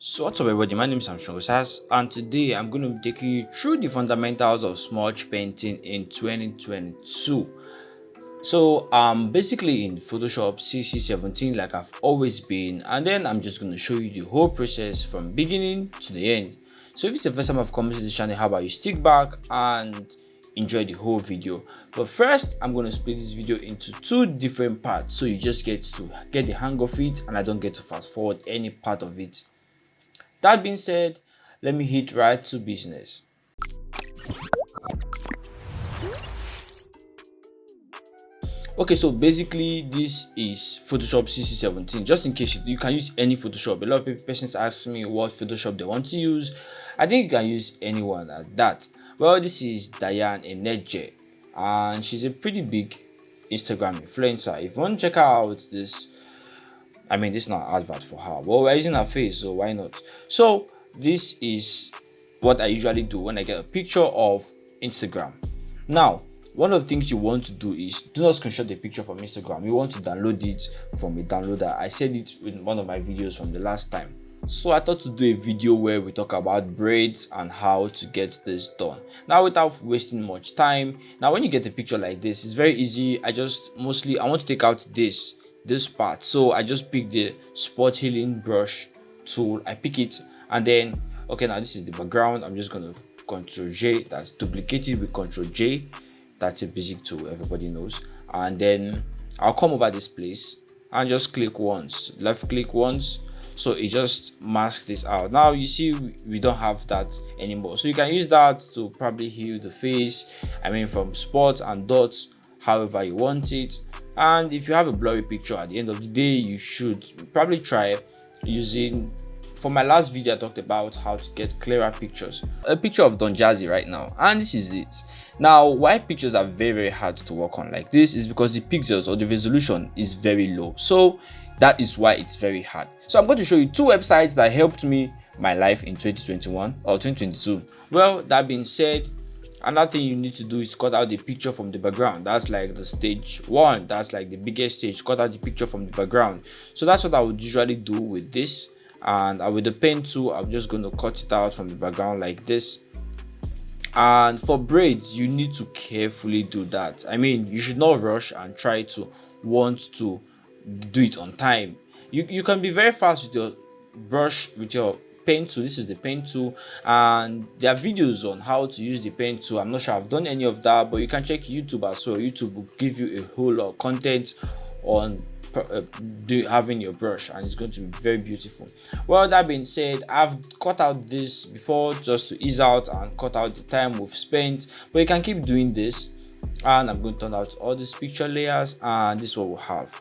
So what's up everybody, my name is Samson and today I'm going to take you through the fundamentals of smudge painting in 2022. So I'm basically in Photoshop CC17 like I've always been, and then I'm just going to show you the whole process from beginning to the end. So if it's the first time I've come to this channel, how about you stick back and enjoy the whole video. But first I'm going to split this video into two different parts so you just get to get the hang of it and I don't get to fast forward any part of it. That being said, let me hit right to business. Okay, so basically this is Photoshop CC17. Just in case you can use any Photoshop. A lot of persons ask me what Photoshop they want to use. I think you can use anyone at that. Well, this is Diane Enedje, and she's a pretty big Instagram influencer. If you want to check out this, this is not an advert for her. Well, we're using her face, so why not? So this is what I usually do when I get a picture of Instagram. Now, one of the things you want to do is do not screenshot the picture from Instagram. You want to download it from a downloader. I said it in one of my videos from the last time. So I thought to do a video where we talk about braids and how to get this done. Now, without wasting much time, now when you get a picture like this, it's very easy. I want to take out this part, so I just pick the spot healing brush tool. I pick it, and then okay, now this is the background. I'm just gonna Ctrl J, that's duplicated with Ctrl J. That's a basic tool, everybody knows. And then I'll come over this place and just click once, left click once, so it just masks this out. Now you see we don't have that anymore, so you can use that to probably heal the face, from spots and dots however you want it. And if you have a blurry picture at the end of the day, you should probably try using, for my last video I talked about how to get clearer pictures, a picture of Don Jazzy right now, and this is it. Now, why pictures are very hard to work on like this is because the pixels or the resolution is very low, so that is why it's very hard. So I'm going to show you two websites that helped me my life in 2021 or 2022. Well, that being said, another thing you need to do is cut out the picture from the background. That's like the stage one, that's like the biggest stage. Cut out the picture from the background. So that's what I would usually do with this, and with the pen tool I'm just going to cut it out from the background like this. And for braids, you need to carefully do that. You should not rush and try to want to do it on time. You can be very fast with your brush, with your pen tool. This is the pen tool, and there are videos on how to use the pen tool. I'm not sure I've done any of that, but you can check YouTube as well. YouTube will give you a whole lot of content on having your brush, and it's going to be very beautiful. Well, that being said, I've cut out this before just to ease out and cut out the time we've spent, but you can keep doing this. And I'm going to turn out all these picture layers, and this is what we'll have.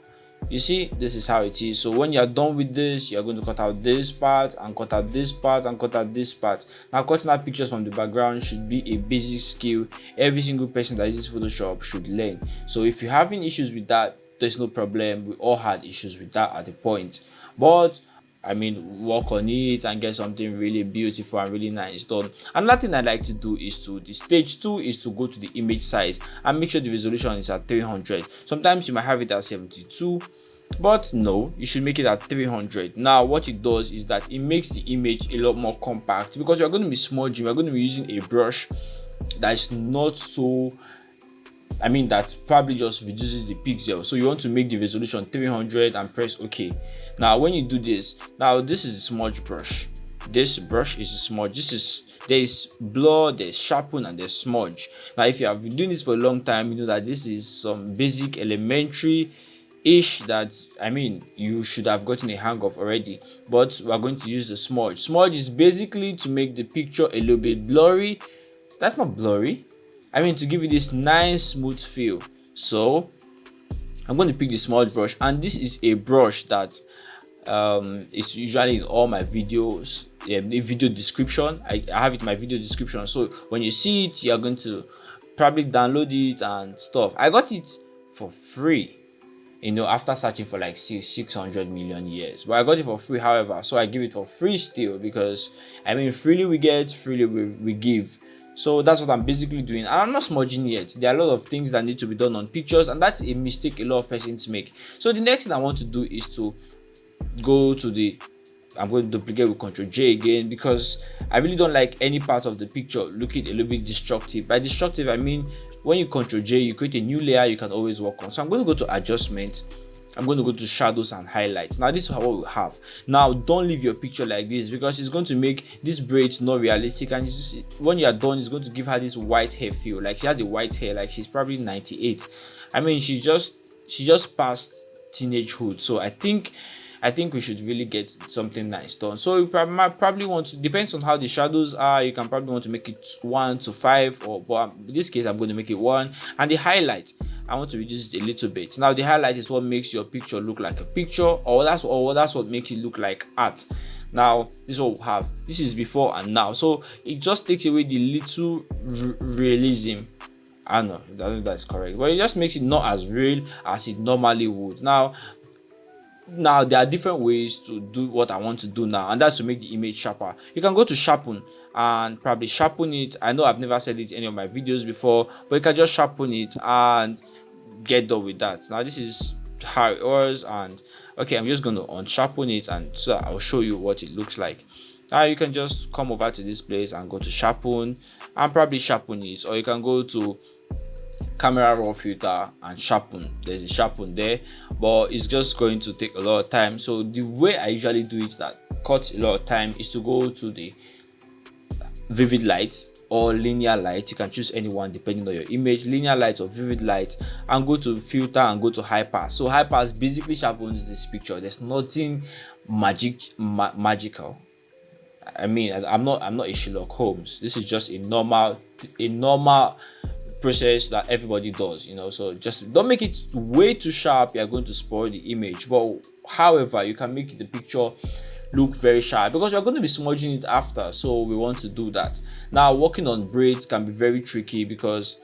You see, this is how it is. So when you're done with this, you're going to cut out this part and cut out this part and cut out this part. Now, cutting out pictures from the background should be a basic skill every single person that uses Photoshop should learn. So if you're having issues with that, there's no problem. We all had issues with that at the point, but work on it and get something really beautiful and really nice done. Another thing I like to do is the stage 2 is to go to the image size and make sure the resolution is at 300. Sometimes you might have it at 72, but no, you should make it at 300. Now what it does is that it makes the image a lot more compact, because we're going to be smudging, we're going to be using a brush that is not so, that probably just reduces the pixel. So you want to make the resolution 300 and press OK. Now when you do this, now this is the smudge brush. This brush is a smudge. There is blur, there's sharpen, and there's smudge. Now if you have been doing this for a long time, you know that this is some basic elementary ish that you should have gotten a hang of already, but we are going to use the smudge. Smudge is basically to make the picture a little bit blurry. That's not blurry, to give you this nice smooth feel. So I'm going to pick the smudge brush, and this is a brush that is usually in all my videos, the video description. I have it in my video description, so when you see it, you're going to probably download it and stuff. I got it for free, after searching for like 600 million years, but I got it for free. However, so I give it for free still, because freely we get, freely we give. So that's what I'm basically doing, and I'm not smudging yet. There are a lot of things that need to be done on pictures, and that's a mistake a lot of persons make. So the next thing I want to do is to go to the I'm going to duplicate with Ctrl J again, because I really don't like any part of the picture looking a little bit destructive. By destructive, I mean when you Ctrl J, you create a new layer you can always work on. So I'm going to go to adjustment. I'm going to go to shadows and highlights. Now this is what we have. Now don't leave your picture like this, because it's going to make this braid not realistic, and when you are done, it's going to give her this white hair feel, like she has a white hair, like she's probably 98. I mean, she just passed teenagehood. So I think we should really get something nice done. So you probably want to, depends on how the shadows are, you can probably want to make it 1 to 5, or but in this case I'm going to make it 1. And the highlight, I want to reduce it a little bit. Now the highlight is what makes your picture look like a picture, or that's what makes it look like art. Now this is what we have. This is before and now, so it just takes away the little realism. I don't know if that's correct, but it just makes it not as real as it normally would. Now there are different ways to do what I want to do now, and that's to make the image sharper. You can go to sharpen and probably sharpen it. I know I've never said it in any of my videos before, but you can just sharpen it and get done with that. Now this is how it was, and okay, I'm just going to unsharpen it, and so I'll show you what it looks like. Now you can just come over to this place and go to sharpen and probably sharpen it, or you can go to camera raw filter and sharpen. There's a sharpen there, but it's just going to take a lot of time. So the way I usually do it that cuts a lot of time is to go to the vivid light or linear light. You can choose any one depending on your image, linear light or vivid light, and go to filter and go to high pass. So high pass basically sharpens this picture. There's nothing magical. I mean, I'm not a Sherlock Holmes. This is just a normal process that everybody does, you know. So just don't make it way too sharp, you're going to spoil the image. But however, you can make the picture look very sharp, because we're going to be smudging it after, so we want to do that. Now working on braids can be very tricky, because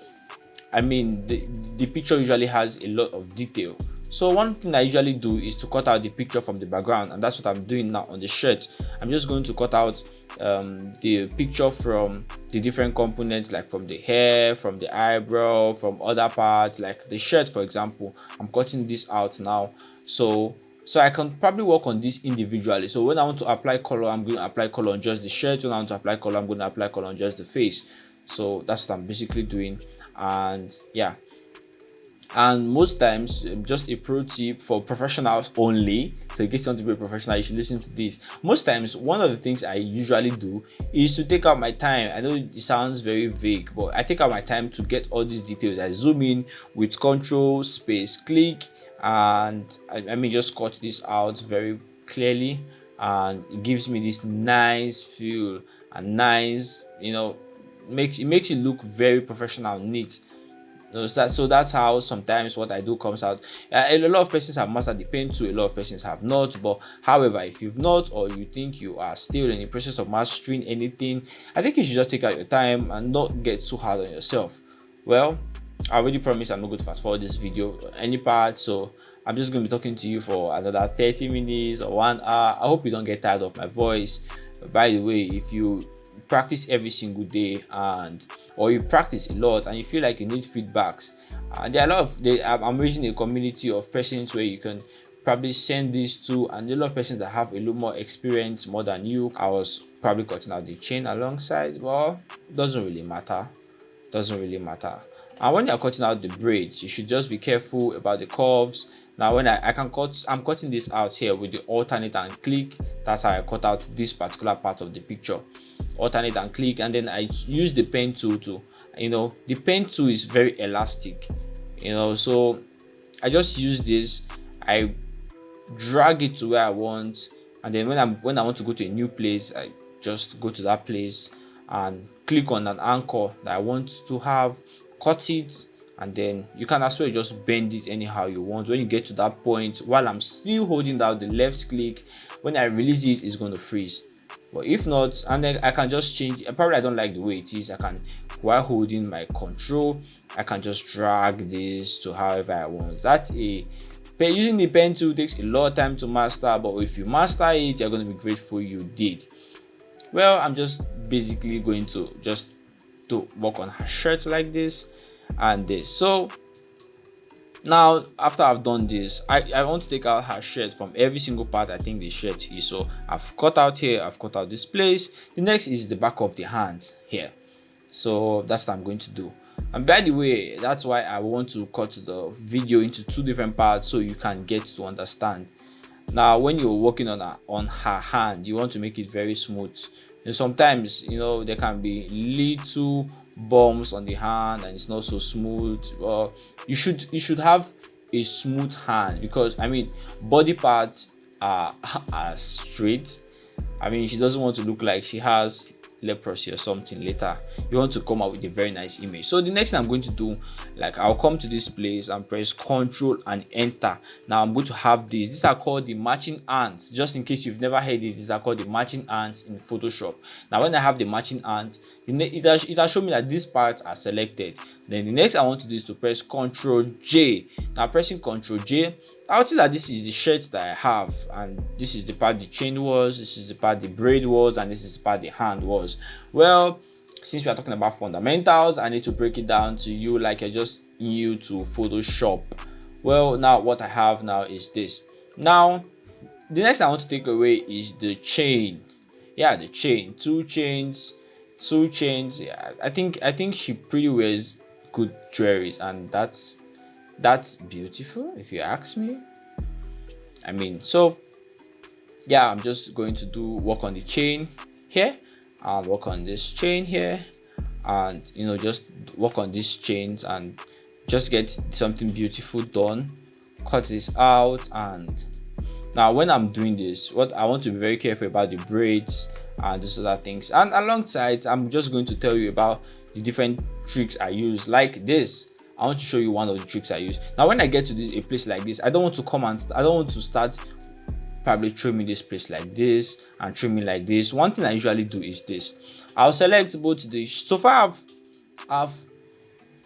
I mean the picture usually has a lot of detail. So one thing I usually do is to cut out the picture from the background, and that's what I'm doing now on the shirt. I'm just going to cut out the picture from the different components, like from the hair, from the eyebrow, from other parts, like the shirt for example. I'm cutting this out now, so I can probably work on this individually. So when I want to apply color, I'm going to apply color on just the shirt. When I want to apply color, I'm going to apply color on just the face. So that's what I'm basically doing. And yeah, and most times, just a pro tip for professionals only, so in case you want to be a professional, you should listen to this. Most times, one of the things I usually do is to take out my time. I know it sounds very vague, but I take out my time to get all these details. I zoom in with control space click, and I mean just cut this out very clearly, and it gives me this nice feel and nice, you know, makes it look very professional, neat. So that's how sometimes what I do comes out. A lot of persons have mastered the pen tool, a lot of persons have not. But however, if you've not, or you think you are still in the process of mastering anything, I think you should just take out your time and not get too hard on yourself. Well, I already promised I'm not going to fast forward this video any part, so I'm just going to be talking to you for another 30 minutes or 1 hour. I hope you don't get tired of my voice. By the way, if you practice every single day, or you practice a lot and you feel like you need feedbacks, there are a lot of I'm raising a community of persons where you can probably send this to, and a lot of persons that have a little more experience more than you. I was probably cutting out the chain alongside, well, doesn't really matter. And when you're cutting out the braids, you should just be careful about the curves. Now when I'm cutting this out here with the alternate and click. That's how I cut out this particular part of the picture. Alternate and click, and then I use the pen tool to, you know, the pen tool is very elastic, you know, so I just use this, I drag it to where I want, and then when I want to go to a new place, I just go to that place and click on an anchor that I want to have, cut it, and then you can as well just bend it anyhow you want. When you get to that point, while I'm still holding down the left click, when I release it, it's going to freeze. But if not, and then I can just change. Probably I don't like the way it is. I can, while holding my control, I can just drag this to however I want. That's using the pen tool takes a lot of time to master, but if you master it, you're going to be grateful you did. Well, I'm just basically going to work on her shirt like this and this. So Now after I've done this, I want to take out her shirt from every single part I think the shirt is. So I've cut out here, I've cut out this place. The next is the back of the hand here. So that's what I'm going to do. And by the way, that's why I want to cut the video into two different parts so you can get to understand. Now when you're working on her hand, you want to make it very smooth. And sometimes there can be little bumps on the hand and it's not so smooth. Well, you should have a smooth hand, because body parts are straight. She doesn't want to look like she has leprosy or something later. You want to come out with a very nice image. So the next thing I'm going to do, I'll come to this place and press Ctrl and enter. Now I'm going to have these are called the matching ants. Just in case you've never heard it, these are called the matching ants in Photoshop. Now when I have the matching ants, it will show me that these parts are selected. Then the next I want to do is to press Ctrl J. Now pressing Ctrl J, I'll see that this is the shirt that I have, and this is the part the chain was, this is the part the braid was, and this is the part the hand was. Well, since we are talking about fundamentals, I need to break it down to you like you're just new to Photoshop. Well, now what I have now is this. Now the next I want to take away is the chain. Yeah, the chain. Two chains. Yeah, I think she pretty wears good jewelries, and that's beautiful if you ask me. So yeah, I'm just going to work on the chain here and work on this chain here, and just work on these chains and just get something beautiful done. Cut this out. And now when I'm doing this, what I want to be very careful about the braids and these other things, and alongside I'm just going to tell you about the different tricks I use. Like this, I want to show you one of the tricks I use. Now when I get to a place like this, I don't want to start probably trimming this place like this and trimming like this. One thing I usually do is this. I'll select both the, so far I've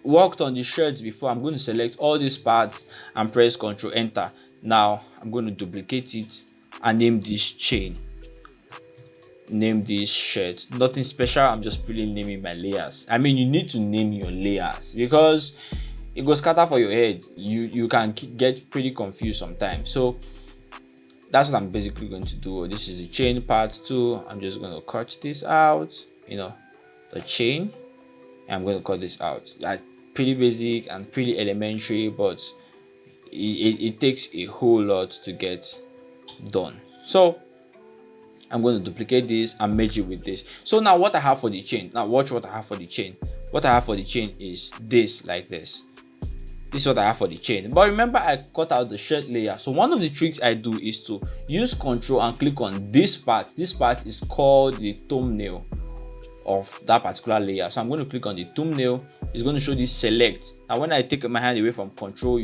worked on the shirts before. I'm going to select all these parts and press Ctrl Enter. Now I'm going to duplicate it and name this chain, name this shirt. Nothing special, I'm just really naming my layers. You need to name your layers because it goes scatter for your head. You can get pretty confused sometimes. So that's what I'm basically going to do. This is the chain part 2. I'm just going to cut this out, the chain, and I'm going to cut this out. Like pretty basic and pretty elementary, but it takes a whole lot to get done. So I'm going to duplicate this and merge it with this. So now what I have for the chain, now watch what I have for the chain. What I have for the chain is this, like this. This is what I have for the chain. But remember, I cut out the shirt layer. So one of the tricks I do is to use Control and click on this part. This part is called the thumbnail of that particular layer. So I'm going to click on the thumbnail. It's going to show this select. Now when I take my hand away from Control,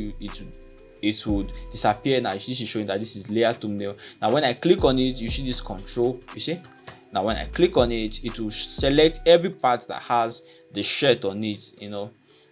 it would disappear. Now this is showing that this is layer thumbnail. Now when I click on it, you see this Control. You see? Now when I click on it, it will select every part that has the shirt on it.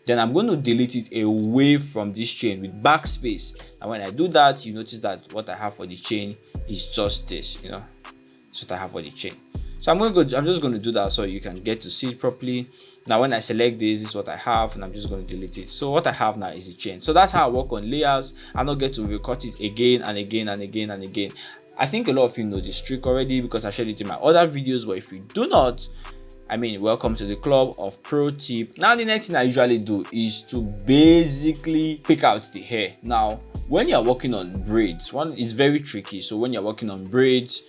Then I'm going to delete it away from this chain with backspace. And when I do that, you notice that what I have for the chain is just this. That's what I have for the chain. So I'm just going to do that so you can get to see it properly. Now when I select this is what I have, and I'm just going to delete it. So what I have now is the chain. So that's how I work on layers. I don't get to recut it again and again and again and again. I think a lot of you know this trick already because I shared it in my other videos, but if you do not, welcome to the club of pro tip. Now the next thing I usually do is to basically pick out the hair. Now when you're working on braids, one is very tricky. So when you're working on braids,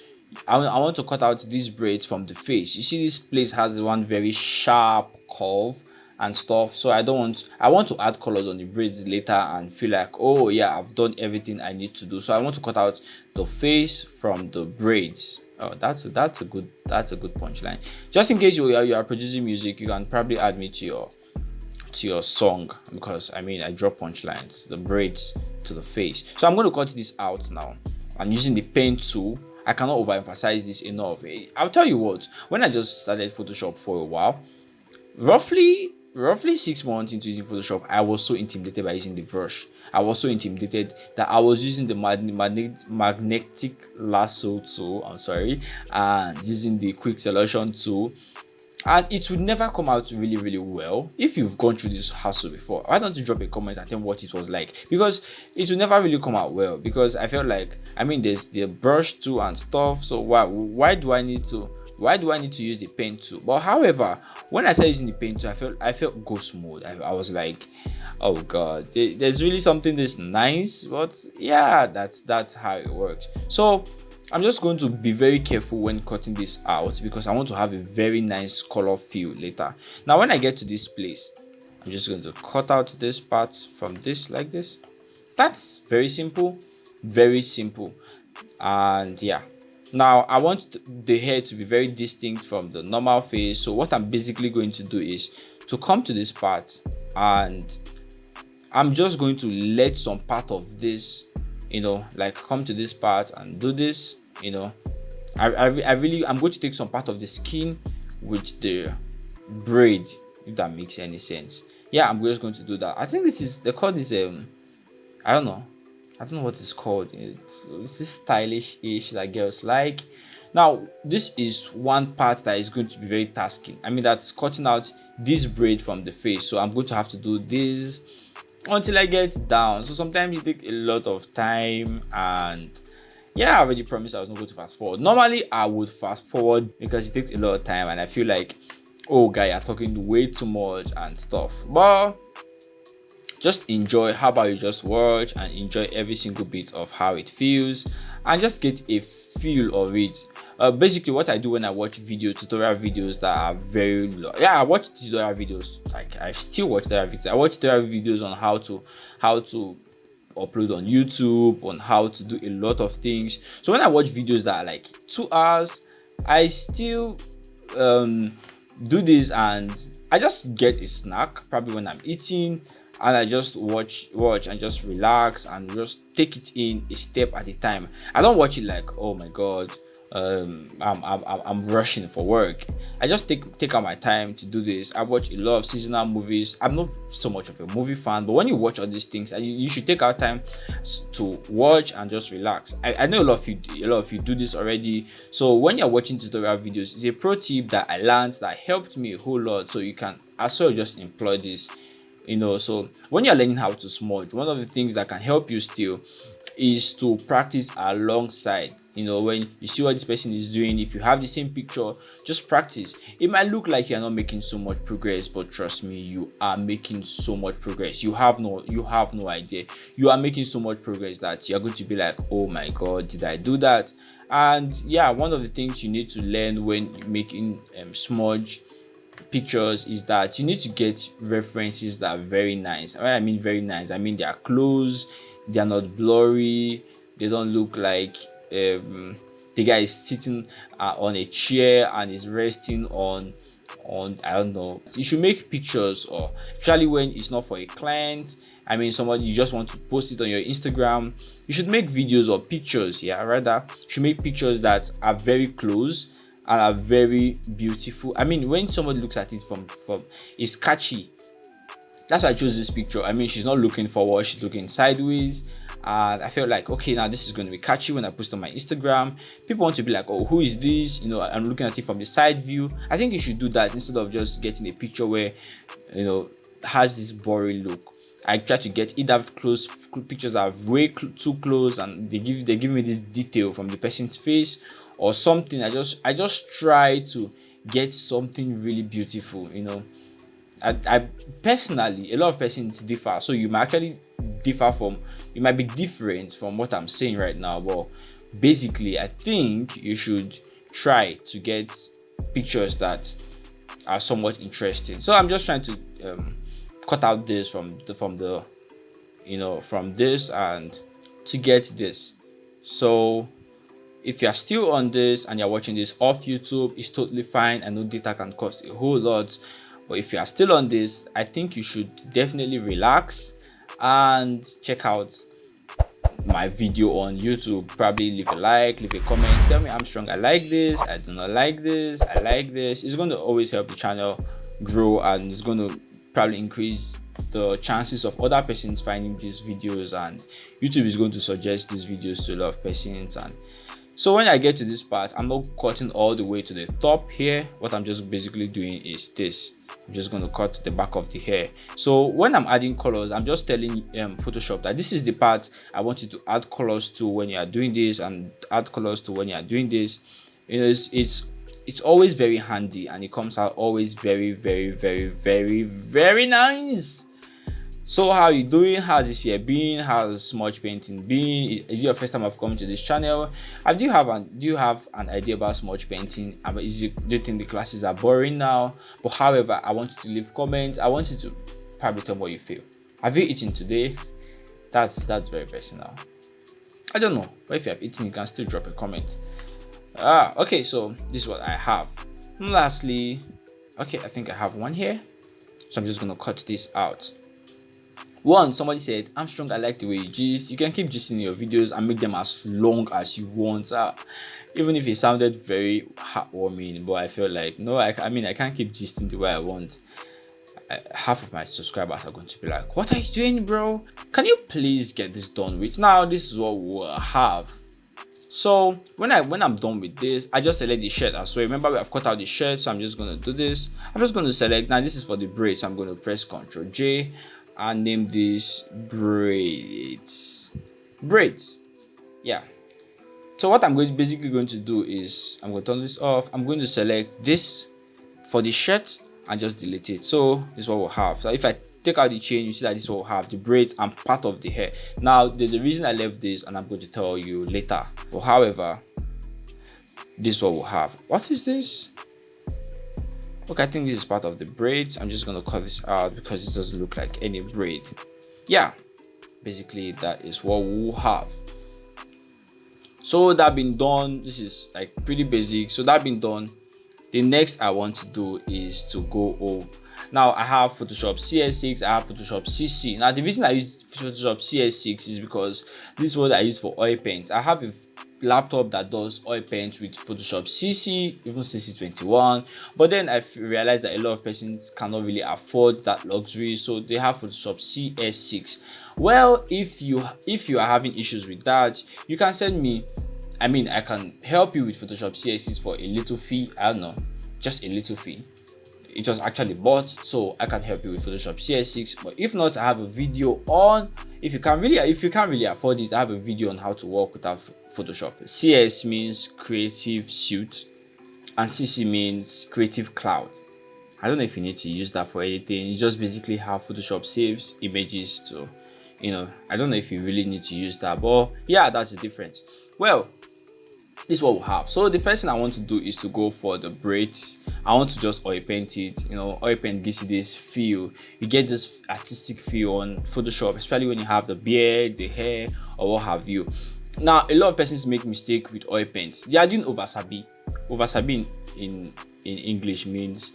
I want to cut out these braids from the face. You see this place has one very sharp curve and stuff, so I want to add colors on the braids later and feel like, oh yeah, I've done everything I need to do. So I want to cut out the face from the braids. Oh, that's a good punchline. Just in case you are producing music, you can probably add me to your song, because I drop punchlines, the braids to the face. So I'm going to cut this out now. I'm using the pen tool. I cannot overemphasize this enough. I'll tell you what, when I just started Photoshop for a while, roughly 6 months into using Photoshop, I was so intimidated by using the brush. I was so intimidated that I was using the magnetic lasso tool, and using the quick selection tool. and it would never come out really well. If you've gone through this hassle before, why don't you drop a comment and tell me what it was like, because it will never really come out well. Because I felt like, I mean, there's the brush too and stuff, so why do I need to use the pen too? But however, when I started using the pen too, I felt ghost mode. I was like, oh god, there's really something this nice. But yeah, that's how it works. So I'm just going to be very careful when cutting this out, because I want to have a very nice color feel later. Now when I get to this place, I'm just going to cut out this part from this like this. That's very simple, and yeah. Now I want the hair to be very distinct from the normal face, so what I'm basically going to do is to come to this part, and I'm just going to let some part of this, like come to this part and do this. I'm going to take some part of the skin with the braid, if that makes any sense. Yeah, I'm just going to do that. I think they call this I don't know what it's called. It's this stylish-ish that girls like. Now this is one part that is going to be very tasking. I mean, that's cutting out this braid from the face, so I'm going to have to do this until I get down. So sometimes it takes a lot of time, and yeah, I already promised I was not going to fast forward. Normally I would fast forward because it takes a lot of time and I feel like, oh guy, you're talking way too much and stuff. But just enjoy. How about you just watch and enjoy every single bit of how it feels and just get a feel of it. Basically what I do when I watch tutorial videos that are very long. Yeah, I watch tutorial videos. Like, I still watch tutorial videos. I watch tutorial videos on how to upload on YouTube, on how to do a lot of things. So when I watch videos that are like 2 hours, I still do this, and I just get a snack probably when I'm eating, and I just watch and just relax and just take it in a step at a time. I don't watch it like, oh my god, I'm rushing for work. I just take out my time to do this. I watch a lot of seasonal movies. I'm not so much of a movie fan, but when you watch all these things, you should take out time to watch and just relax. I know a lot of you do this already. So when you're watching tutorial videos, it's a pro tip that I learned that helped me a whole lot, so you can as well just employ this. So when you're learning how to smudge, one of the things that can help you still is to practice alongside. When you see what this person is doing, if you have the same picture, just practice. It might look like you're not making so much progress, but trust me, you are making so much progress. You have no idea. You are making so much progress that you're going to be like, oh my god, did I do that? And yeah, one of the things you need to learn when making smudge pictures is that you need to get references that are very nice. When I mean very nice, I mean they are close, they are not blurry, they don't look like the guy is sitting on a chair and is resting on I don't know. You should make pictures, or especially when it's not for a client. I mean, somebody you just want to post it on your Instagram. You should make videos or pictures. Yeah, rather, you should make pictures that are very close and are very beautiful. I mean, when somebody looks at it from it's catchy. That's why I chose this picture. I mean, she's not looking forward, she's looking sideways, and I felt like, okay, now this is going to be catchy when I post on my Instagram. People want to be like, oh, who is this? I'm looking at it from the side view. I think you should do that instead of just getting a picture where has this boring look. I try to get either close pictures that are way too close and they give me this detail from the person's face or something. I just try to get something really beautiful. I personally, a lot of persons differ, so you might actually you might be different from what I'm saying right now, but basically I think you should try to get pictures that are somewhat interesting. So I'm just trying to cut out this from this and to get this. So if you're still on this and you're watching this off YouTube, it's totally fine. I know data can cost a whole lot, but if you are still on this, I think you should definitely relax and check out my video on YouTube. Probably leave a like, leave a comment, tell me, Armstrong, I like this, I do not like this, I like this. It's going to always help the channel grow, and it's going to probably increase the chances of other persons finding these videos, and YouTube is going to suggest these videos to a lot of persons, and So when I get to this part, I'm not cutting all the way to the top here. What I'm just basically doing is this. I'm just going to cut the back of the hair. So when I'm adding colors, I'm just telling Photoshop that this is the part I want you to add colors to when you are doing this, and add colors to when you are doing this. It's always very handy, and it comes out always very, very, very, very, very nice. So how you doing? How's this year been? How's smudge painting been? Is it your first time of coming to this channel? Do you have an idea about smudge painting? Do you think the classes are boring now? But however, I want you to leave comments. I want you to probably tell me what you feel. Have you eaten today? That's very personal. I don't know, but if you have eaten, you can still drop a comment. Okay, so this is what I have. And lastly, okay, I think I have one here, so I'm just gonna cut this out. Somebody said, Armstrong, I like the way you gist. You can keep gisting in your videos and make them as long as you want. Even if it sounded very heartwarming, but I feel like, no, I mean, I can't keep gisting the way I want. Half of my subscribers are going to be like, what are you doing, bro? Can you please get this done with? Now, this is what we'll have. So when I'm done with this, I just select the shirt as well. Remember, I've cut out the shirt, so I'm just going to do this. I'm just going to select. Now, this is for the braids. So I'm going to press Ctrl J and name this braids. Yeah. So what I'm basically going to do is I'm going to turn this off. I'm going to select this for the shirt and just delete it. So this is what we'll have. So if I take out the chain, you see that this is what we'll have, the braids and part of the hair. Now there's a reason I left this, and I'm going to tell you later. But however, this is what we'll have. What is this? Okay, I think this is part of the braids. I'm just going to cut this out because it doesn't look like any braid. Yeah, basically that is what we'll have. So that being done, this is like pretty basic. So that being done, the next I want to do is to go over. Now I have Photoshop CS6, I have Photoshop CC. Now the reason I use Photoshop CS6 is because this is what I use for oil paint. I have a laptop that does oil paint with Photoshop CC, even CC21, but then I realized that a lot of persons cannot really afford that luxury, so they have Photoshop CS6. Well, if you are having issues with that, you can send me, I mean, I can help you with Photoshop CS6 for a little fee. I don't know, just a little fee. It was actually bought, so I can help you with Photoshop CS6. But if not, I have a video on, if you can't really afford it, I have a video on how to work without Photoshop. CS means creative suite and CC means creative cloud. I don't know if you need to use that for anything. You just basically have Photoshop saves images to, I don't know if you really need to use that, but yeah, that's the difference. Well, this is what we'll have. So the first thing I want to do is to go for the braids. I want to just oil paint it. Oil paint gives you this feel. You get this artistic feel on Photoshop, especially when you have the beard, the hair, or what have you. Now, a lot of persons make mistake with oil paint. They are doing oversabi. Oversabi in English means,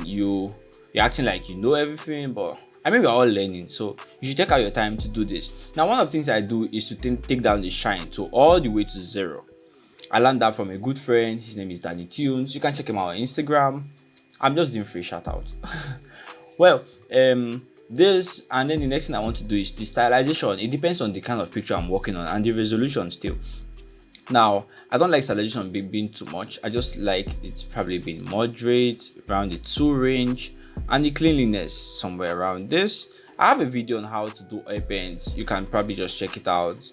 you're acting like you know everything, but we're all learning, so you should take out your time to do this. Now, one of the things I do is to take down the shine to all the way to 0. I learned that from a good friend. His name is Danny Tunes. You can check him out on Instagram. I'm just doing free shout out. Well, this, and then the next thing I want to do is the stylization. It depends on the kind of picture I'm working on and the resolution still. Now, I don't like stylization being too much. I just like it's probably being moderate, around the 2 range, and the cleanliness somewhere around this. I have a video on how to do oil paints. You can probably just check it out.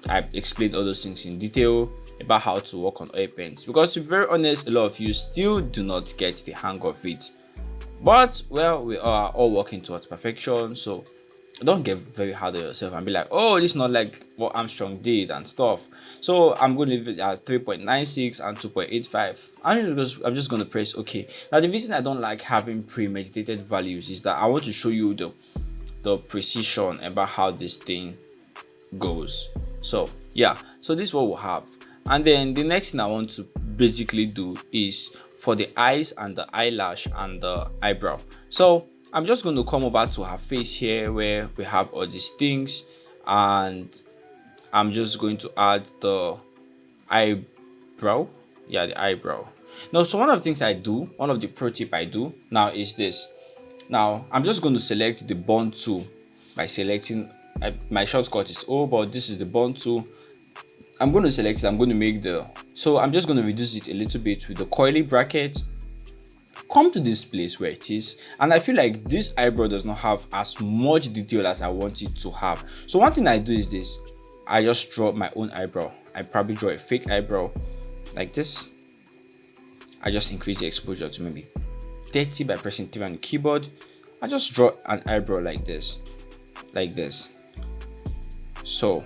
I've explained all those things in detail about how to work on oil paints, because to be very honest, a lot of you still do not get the hang of it. But well, we are all working towards perfection, so don't get very hard on yourself and be like, oh, this is not like what Armstrong did and stuff. So I'm going to leave it at 3.96 and 2.85. I'm just going to press OK. Now the reason I don't like having premeditated values is that I want to show you the precision about how this thing goes. So yeah, so this is what we'll have. And then the next thing I want to basically do is for the eyes and the eyelash and the eyebrow. So I'm just going to come over to her face here where we have all these things, and I'm just going to add the eyebrow. Yeah, the eyebrow. Now, so one of the things I do, one of the pro tip I do now is this. Now I'm just going to select the bond tool by selecting, my shortcut is O, but this is the bond tool. I'm going to select it. I'm going to make so I'm just going to reduce it a little bit with the curly bracket. Come to this place where it is, and I feel like this eyebrow does not have as much detail as I want it to have. So one thing I do is this: I just draw my own eyebrow. I probably draw a fake eyebrow like this. I just increase the exposure to maybe 30 by pressing 3 on the keyboard. I just draw an eyebrow like this. So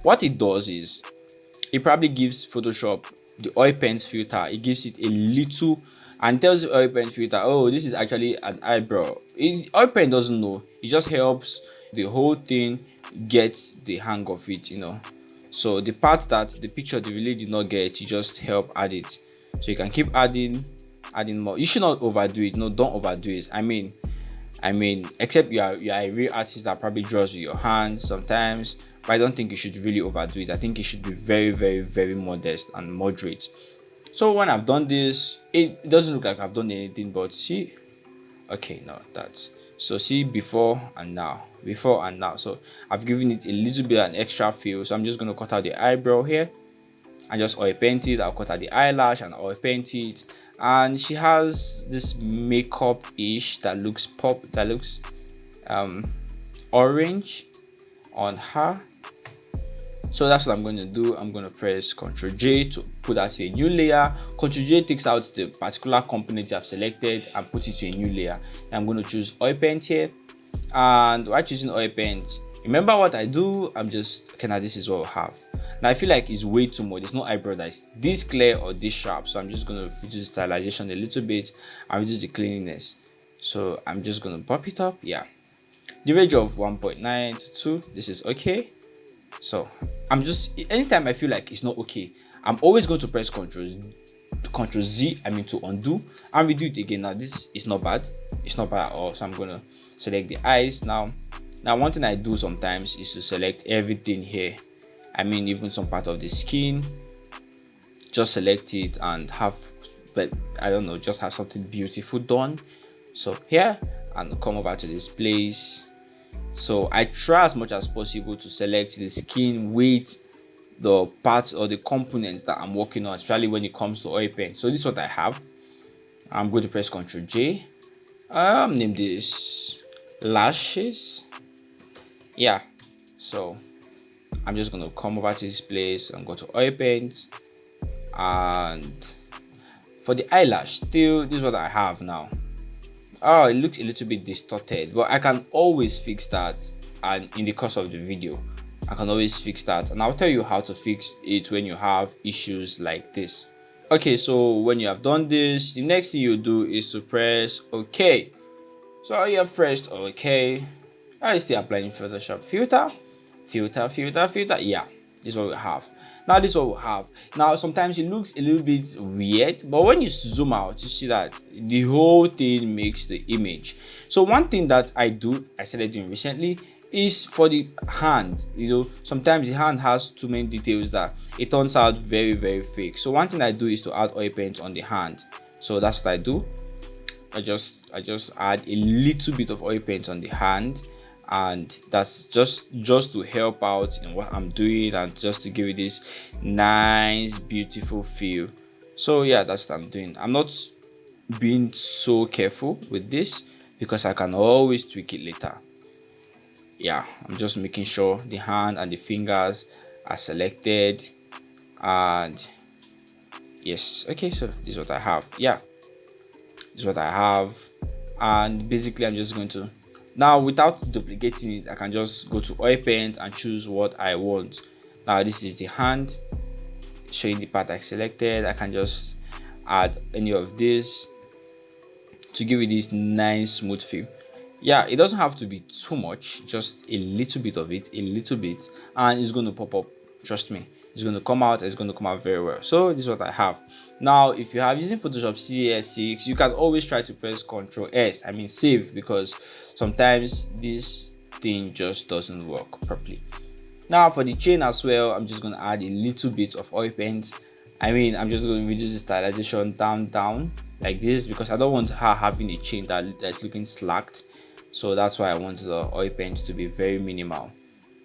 what it does is it probably gives Photoshop the oil paint filter. It gives it a little and tells the oil paint filter, oh, this is actually an eyebrow. Oil paint doesn't know. It just helps the whole thing get the hang of it, So the part that the picture they really did not get, you just help add it. So you can keep adding more. You should not overdo it. No, don't overdo it. I mean, except you are a real artist that probably draws with your hands sometimes. But I don't think you should really overdo it. I think it should be very, very, very modest and moderate. So when I've done this, it doesn't look like I've done anything, but see, okay, no, that's so see before and now. So I've given it a little bit of an extra feel. So I'm just going to cut out the eyebrow here and just oil paint it. I'll cut out the eyelash and oil paint it. And she has this makeup-ish that looks orange on her. So that's what I'm going to do. I'm going to press Ctrl J to put that to a new layer. Ctrl J takes out the particular component I've selected and put it to a new layer. And I'm going to choose oil paint here. And while choosing oil paint, remember what I do? I'm just, okay, now this is what we have. Now I feel like it's way too much. There's no eyebrow that is this clear or this sharp. So I'm just going to reduce the stylization a little bit and reduce the cleanliness. So I'm just going to pop it up. Yeah. The range of 1.9 to 2. This is okay. So I'm just, anytime I feel like it's not okay, I'm always going to press Ctrl Z, to undo and redo it again. Now this is not bad. It's not bad at all. So I'm going to select the eyes now. Now one thing I do sometimes is to select everything here. Even some part of the skin. Just select it and have, but I don't know, just have something beautiful done. So here, and come over to this place. So I try as much as possible to select the skin with the parts or the components that I'm working on, especially when it comes to oil paint. So this is what I have. I'm going to press Ctrl J. Name this lashes. Yeah. So I'm just going to come over to this place and go to oil paint. And for the eyelash, still, this is what I have now. Oh, it looks a little bit distorted, but I can always fix that, and in the course of the video I can always fix that, and I'll tell you how to fix it when you have issues like this. Okay, so when you have done this, the next thing you do is to press OK. So you have pressed OK. I still applying Photoshop filter. Yeah, this is what we have. Now this is what we have. Now sometimes it looks a little bit weird, but when you zoom out, you see that the whole thing makes the image. So one thing that I started doing recently is for the hand. Sometimes the hand has too many details that it turns out very, very fake. So one thing I do is to add oil paint on the hand. So that's what I do. I just add a little bit of oil paint on the hand, and that's just to help out in what I'm doing and just to give it this nice, beautiful feel. So yeah, that's what I'm doing. I'm not being so careful with this because I can always tweak it later. Yeah, I'm just making sure the hand and the fingers are selected. And yes, okay, so this is what I have. Yeah, this is what I have. And basically I'm just going to, now without duplicating it, I can just go to oil paint and choose what I want. Now this is the hand, showing the part I selected. I can just add any of this to give it this nice smooth feel. Yeah, it doesn't have to be too much, just a little bit of it, and it's going to pop up. Trust me, it's going to come out. It's going to come out very well. So this is what I have. Now if you have using Photoshop CS6, you can always try to press Ctrl S, save, because sometimes this thing just doesn't work properly. Now for the chain as well, I'm just going to add a little bit of oil paint. I'm just going to reduce the stylization down like this, because I don't want her having a chain that's looking slacked. So that's why I want the oil paint to be very minimal.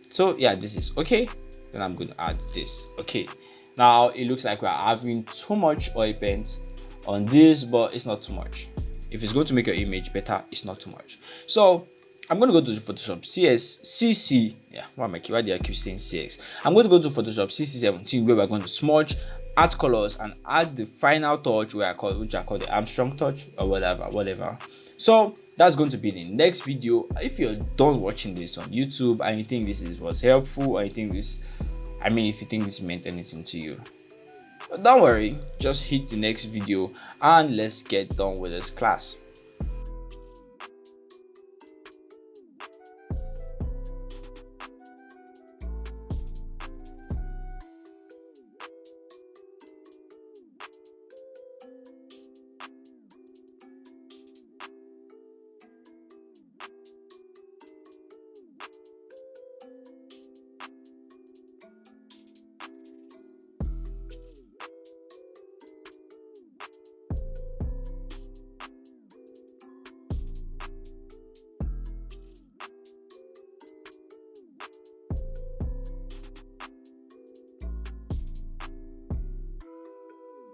So yeah, this is okay. then I'm going to add this. Okay, now it looks like we're having too much oil paint on this, but it's not too much. If it's going to make your image better, it's not too much. So I'm going to go to Photoshop CC. Yeah, why do I keep saying CX? I'm going to go to Photoshop CC17, where we're going to smudge, add colors, and add the final touch, which I call the Armstrong touch, or whatever. So that's going to be the next video. If you're done watching this on YouTube and you think this was helpful, or you think this, if you think this meant anything to you, don't worry, just hit the next video and let's get done with this class.